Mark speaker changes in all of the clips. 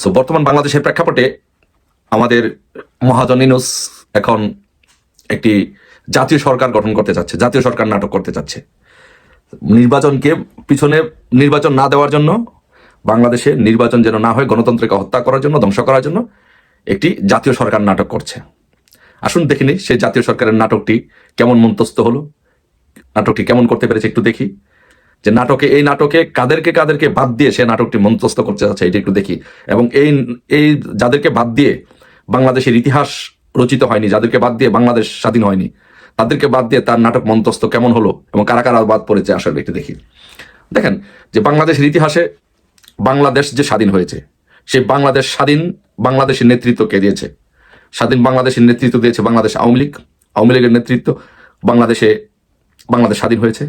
Speaker 1: So বর্তমান বাংলাদেশের প্রেক্ষাপটে আমাদের মহাজন ইউনূস এখন একটি জাতীয় সরকার গঠন করতে চাচ্ছে, জাতীয় সরকার নাটক করতে চাচ্ছে। নির্বাচনকে পিছনে নির্বাচন না দেওয়ার জন্য, বাংলাদেশে নির্বাচন যেন না হয়, গণতন্ত্রকে হত্যা করার জন্য, ধ্বংস করার জন্য একটি জাতীয় সরকার নাটক করছে। আসুন দেখিনি সেই জাতীয় সরকারের নাটকটি কেমন মন্তস্থ হলো, নাটকটি কেমন করতে পেরেছে একটু দেখি। যে নাটকে, এই নাটকে কাদেরকে কাদেরকে বাদ দিয়ে সে নাটকটি মন্তস্থ করতে যাচ্ছে এটা একটু দেখি। এবং এই যাদেরকে বাদ দিয়ে বাংলাদেশের ইতিহাস রচিত হয়নি, যাদেরকে বাদ দিয়ে বাংলাদেশ স্বাধীন হয়নি, তাদেরকে বাদ দিয়ে তার নাটক মন্তস্থ কেমন হলো এবং কারা কারা বাদ পড়েছে আসলে একটু দেখি। দেখেন যে বাংলাদেশের ইতিহাসে বাংলাদেশ যে স্বাধীন হয়েছে, সেই বাংলাদেশ স্বাধীন বাংলাদেশের নেতৃত্ব কে দিয়েছে? স্বাধীন বাংলাদেশের নেতৃত্ব দিয়েছে বাংলাদেশ আওয়ামী লীগ। আওয়ামী লীগের নেতৃত্ব বাংলাদেশ স্বাধীন হয়েছে।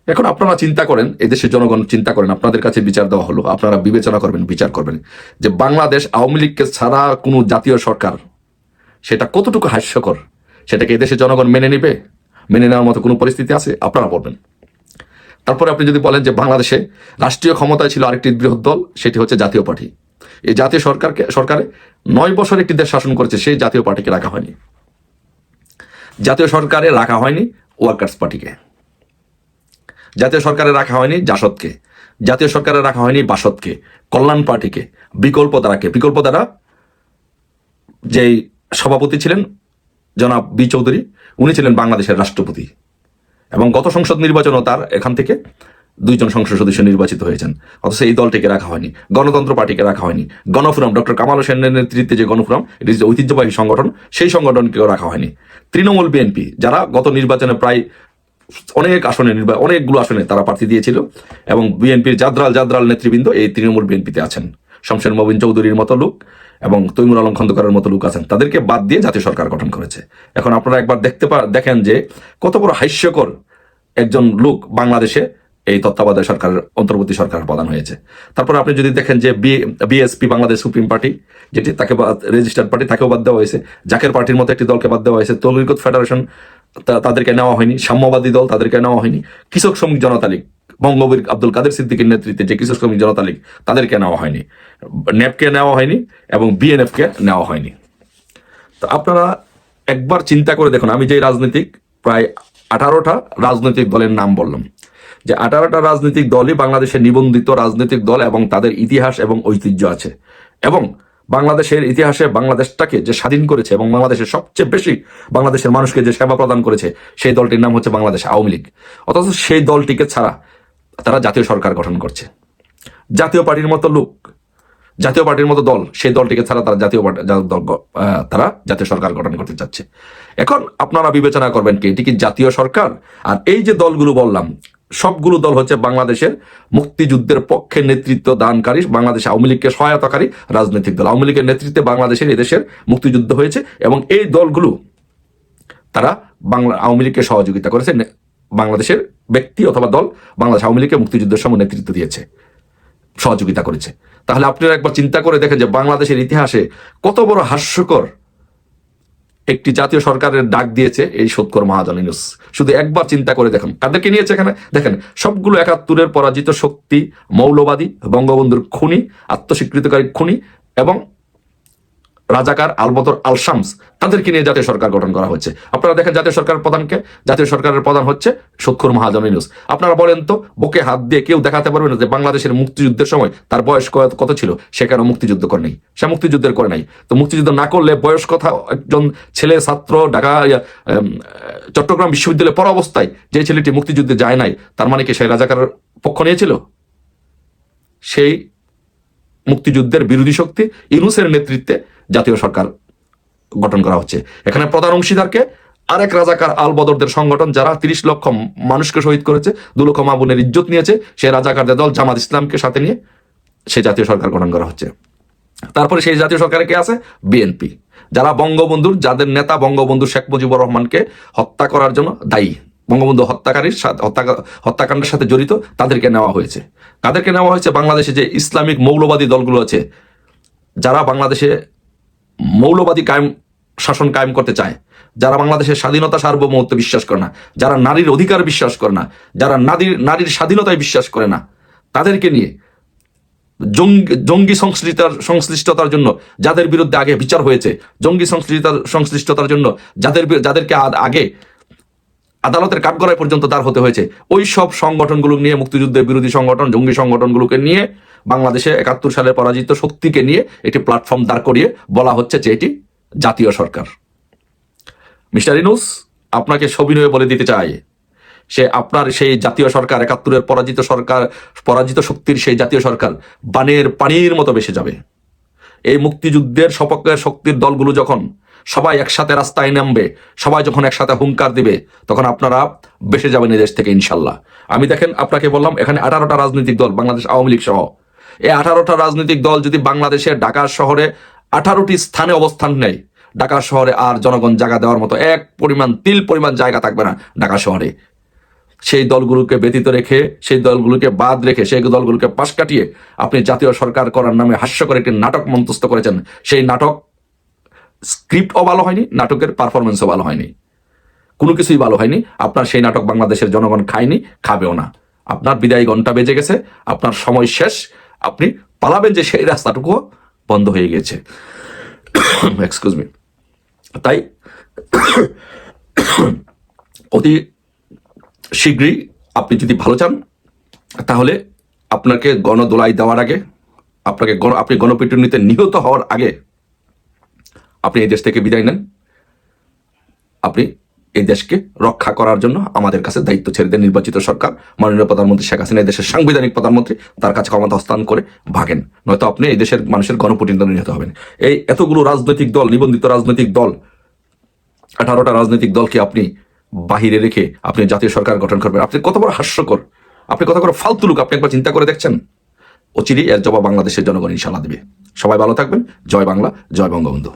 Speaker 1: এখন আপনারা চিন্তা করেন, এদেশের জনগণ চিন্তা করেন, আপনাদের কাছে বিচার দেওয়া হলো, আপনারা বিবেচনা করবেন, বিচার করবেন যে বাংলাদেশ আওয়ামী লীগকে ছাড়া কোনো জাতীয় সরকার, সেটা কতটুকু হাস্যকর, সেটাকে এদেশের জনগণ মেনে নেবে? মেনে নেওয়ার মতো কোনো পরিস্থিতি আছে? আপনারা বলবেন। তারপরে আপনি যদি বলেন যে বাংলাদেশে রাষ্ট্রীয় ক্ষমতায় ছিল আরেকটি বৃহৎ দল, সেটি হচ্ছে জাতীয় পার্টি। এই জাতীয় সরকারে 9 বছর একটি দেশ শাসন করেছে, সেই জাতীয় পার্টিকে রাখা হয়নি। জাতীয় সরকারে রাখা হয়নি ওয়ার্কার্স পার্টিকে, জাতীয় সরকারে রাখা হয়নি জাসদকে, জাতীয় সরকারে রাখা হয়নি বাসদকে, কল্যাণ পার্টিকে, বিকল্প দ্বারা যেই সভাপতি ছিলেন জনাব বি চৌধুরী, উনি ছিলেন বাংলাদেশের রাষ্ট্রপতি। এবং গত সংসদ নির্বাচনও তার এখান থেকে 2 জন সংসদ সদস্য নির্বাচিত হয়েছেন। অথচ এই দলটিকে রাখা হয়নি, গণতন্ত্র পার্টিকে রাখা হয়নি, গণফোরাম ডক্টর কামাল হোসেনের নেতৃত্বে যে গণফোরাম, এটি যে ঐতিহ্যবাহী সংগঠন, সেই সংগঠনকেও রাখা হয়নি। তৃণমূল বিএনপি, যারা গত নির্বাচনে প্রায় অনেকগুলো আসনে তারা প্রার্থী দিয়েছিল, এবং বিএনপির জাদ্রাল নেতৃবৃন্দ এই তৃণমূল বিএনপিতে আছেন। শমশের মবিন চৌধুরীর মতো লোক এবং তৈমুর আলম খন্দকারের মতো লোক আছেন, তাদেরকে বাদ দিয়ে জাতীয় সরকার গঠন করেছে। এখন আপনারা একবার দেখেন যে কত বড় হাস্যকর একজন লোক বাংলাদেশে এই তত্ত্বাবধায়ক সরকারের অন্তর্বর্তী সরকার প্রধান হয়েছে। তারপর আপনি যদি দেখেন যে বিএসপি, বাংলাদেশ সুপ্রিম পার্টি, যেটি তাকে রেজিস্টার্ড পার্টি, তাকেও বাদ দেওয়া হয়েছে। জাকের পার্টির মতো একটি দলকে বাদ দেওয়া হয়েছে। তৌহিদ ফেডারেশন, তাদেরকে নেওয়া হয়নি। সাম্যবাদী দল, তাদেরকে নেওয়া হয়নি। কৃষক শ্রমিক জনতা লীগ, বঙ্গবীর আব্দুল কাদের সিদ্দিকীর নেতৃত্বে যে কৃষক শ্রমিক জনতা লীগ, তাদেরকে নেওয়া হয়নি। ন্যাপকে নেওয়া হয়নি এবং বিএনএফকে নেওয়া হয়নি। তো আপনারা একবার চিন্তা করে দেখুন, আমি যে রাজনৈতিক প্রায় 18টা রাজনৈতিক দলের নাম বললাম, যে 18টা রাজনৈতিক দলই বাংলাদেশের নিবন্ধিত রাজনৈতিক দল এবং তাদের ইতিহাস এবং ঐতিহ্য আছে। এবং বাংলাদেশের ইতিহাসে বাংলাদেশটাকে যে স্বাধীন করেছে এবং বাংলাদেশের সবচেয়ে বেশি বাংলাদেশের মানুষকে যে সেবা প্রদান করেছে, সেই দলটির নাম হচ্ছে বাংলাদেশ আওয়ামী লীগ। অথচ সেই দলটিকে ছাড়া তারা জাতীয় সরকার গঠন করছে। জাতীয় পার্টির মতো লোক, জাতীয় পার্টির মতো দল, সেই দলটিকে ছাড়া তারা জাতীয় সরকার গঠন করতে চাচ্ছে। এখন আপনারা বিবেচনা করবেন কি এটি কি জাতীয় সরকার? আর এই যে দলগুলো বললাম, সবগুলো দল হচ্ছে বাংলাদেশের মুক্তিযুদ্ধের পক্ষে নেতৃত্ব দানকারী, বাংলাদেশ আওয়ামী লীগকে সহায়তাকারী রাজনৈতিক দল। আওয়ামী লীগের নেতৃত্বে বাংলাদেশের এদেশের মুক্তিযুদ্ধ হয়েছে এবং এই দলগুলো তারা আওয়ামী লীগকে সহযোগিতা করেছে। বাংলাদেশের ব্যক্তি অথবা দল বাংলাদেশ আওয়ামী লীগকে মুক্তিযুদ্ধের সময় নেতৃত্ব দিয়েছে, সহযোগিতা করেছে। তাহলে আপনারা একবার চিন্তা করে দেখেন যে বাংলাদেশের ইতিহাসে কত বড় হাস্যকর একটি জাতীয় সরকারের ডাক দিয়েছে এই সৎকর মহাজন ইউনূস। শুধু একবার চিন্তা করে দেখুন কাদেরকে নিয়েছে এখানে। দেখেন, সবগুলো 71-এর পরাজিত শক্তি, মৌলবাদী, বঙ্গবন্ধুর খুনি, আত্মস্বীকৃতকারী খুনি এবং রাজাকার আলবদর আল শামস, তাদেরকে নিয়ে জাতীয় সরকার গঠন করা হচ্ছে। আপনারা দেখেন জাতীয় সরকারের প্রধানকে, জাতীয় সরকারের প্রধান হচ্ছে সৎকর মহাজন ইউনূস। আপনারা বলেন তো, বুকে হাত দিয়ে কেউ দেখাতে পারবে না যে বাংলাদেশের মুক্তিযুদ্ধের সময় তার বয়স কত ছিল? সে কেন মুক্তিযুদ্ধ করে নেই? সে মুক্তিযুদ্ধের করে নাই। তো মুক্তিযুদ্ধ না করলে বয়স কথা, একজন ছেলে ছাত্র ঢাকা চট্টগ্রাম বিশ্ববিদ্যালয়ে পড়া অবস্থায় যে ছেলেটি মুক্তিযুদ্ধে যায় নাই, তার মানে কি সে রাজাকারের পক্ষ নিয়েছিল? সেই মুক্তিযুদ্ধের বিরোধী শক্তি ইউনূসের নেতৃত্বে জাতীয় সরকার গঠন করা হচ্ছে। এখানে প্রধান অংশীদারকে আরেক রাজাকার আল বদরদের সংগঠন, যারা 30 লক্ষ মানুষকে শহীদ করেছে, 2 লক্ষ মা বোনের ইজ্জত নিয়েছে, সেই রাজাকারদের দল জামাত ইসলামকে সাথে নিয়ে সেই জাতীয় সরকার গঠন করা হচ্ছে। তারপরে সেই জাতীয় সরকারে কে আছে? বিএনপি, যারা বঙ্গবন্ধুর, যাদের নেতা বঙ্গবন্ধু শেখ মুজিবুর রহমানকে হত্যা করার জন্য দায়ী, বঙ্গবন্ধু হত্যাকাণ্ডের সাথে জড়িত, তাদেরকে নেওয়া হয়েছে। কাদেরকে নেওয়া হয়েছে? বাংলাদেশে যে ইসলামিক মৌলবাদী দলগুলো আছে, যারা বাংলাদেশে মৌলবাদী শাসন কায়েম করতে চায়, যারা বাংলাদেশের স্বাধীনতা সার্বভৌমত্ব বিশ্বাস করে না, যারা নারীর অধিকার বিশ্বাস করে না, যারা নারীর স্বাধীনতায় বিশ্বাস করে না, তাদেরকে নিয়ে জঙ্গি সংশ্লিষ্টতার জন্য যাদের বিরুদ্ধে আগে বিচার হয়েছে, জঙ্গি সংশ্লিষ্টতার জন্য যাদেরকে আগে আদালতের কাঠগড়ায় পর্যন্ত দাঁড় হতে হয়েছে, ওই সব সংগঠনগুলো নিয়ে, মুক্তিযুদ্ধের বিরোধী সংগঠন, জঙ্গি সংগঠনগুলোকে নিয়ে, বাংলাদেশে 71 সালে পরাজিত শক্তিকে নিয়ে একটি প্ল্যাটফর্ম দাঁড় করিয়ে বলা হচ্ছে যে এটি জাতীয় সরকার। মিস্টার ইউনূস, আপনাকে সবিনয়ে বলে দিতে চাই, সে আপনার সেই জাতীয় সরকার, 71-এর পরাজিত শক্তির সেই জাতীয় সরকার বানের পানির মতো ভেসে যাবে। এই মুক্তিযুদ্ধের সপক্ষের শক্তির দলগুলো যখন সবাই একসাথে রাস্তায় নামবে, সবাই যখন একসাথে হুঙ্কার দিবে, তখন আপনারা বেসে যাবেন এই দেশ থেকে ইনশাল্লাহ। আমি দেখেন, আপনাকে বললাম, এখানে 18টা রাজনৈতিক দল, বাংলাদেশ আওয়ামী লীগ সহ এই 18টা রাজনৈতিক দল যদি বাংলাদেশের ঢাকা শহরে 18টি স্থানে অবস্থান নেয়, ঢাকা শহরে আর জনগণ জায়গা দেওয়ার মতো এক পরিমাণ তিল পরিমাণ জায়গা থাকবে না ঢাকা শহরে। সেই দলগুলোকে ব্যতীত রেখে, সেই দলগুলোকে বাদ রেখে, সেই দলগুলোকে পাশ কাটিয়ে আপনি জাতীয় সরকার করার নামে হাস্যকর একটি নাটক মঞ্চস্থ করেছেন। সেই নাটক স্ক্রিপ্টও ভালো হয়নি, নাটকের পারফরমেন্সও ভালো হয়নি, কোনো কিছুই ভালো হয়নি। আপনার সেই নাটক বাংলাদেশের জনগণ খায়নি, খাবেও না। আপনার বিদায় ঘন্টা বেজে গেছে, আপনার সময় শেষ। আপনি পালাবেন যে সেই রাস্তাটুকুও বন্ধ হয়ে গেছে। Excuse me. তাই অতি শীঘ্রই আপনি যদি ভালো চান, তাহলে আপনাকে গণদোলাই দেওয়ার আগে, আপনি গণপিটুনিতে নিহত হওয়ার আগে আপনি এই দেশ থেকে বিদায় নেন। আপনি এই দেশকে রক্ষা করার জন্য আমাদের কাছে দায়িত্ব ছেড়ে দেন। নির্বাচিত সরকার, মাননীয় প্রধানমন্ত্রী শেখ হাসিনা, এই দেশের সাংবিধানিক প্রধানমন্ত্রী, তার কাছে ক্ষমতা হস্তান্তর করে ভাগেন, নয়তো আপনি এই দেশের মানুষের গণপিটুনিতে নিহত হবেন। এই এতগুলো রাজনৈতিক দল, নিবন্ধিত রাজনৈতিক দল, 18টা রাজনৈতিক দলকে আপনি বাহিরে রেখে আপনি জাতীয় সরকার গঠন করবেন। আপনি কত বড় হাস্যকর, আপনি কত বড় ফালতু লোক, আপনি একবার চিন্তা করে দেখছেন? অচিরেই এর জবাব বাংলাদেশের জনগণ ইনশাআল্লাহ দেবে। সবাই ভালো থাকবেন। জয় বাংলা, জয় বঙ্গবন্ধু।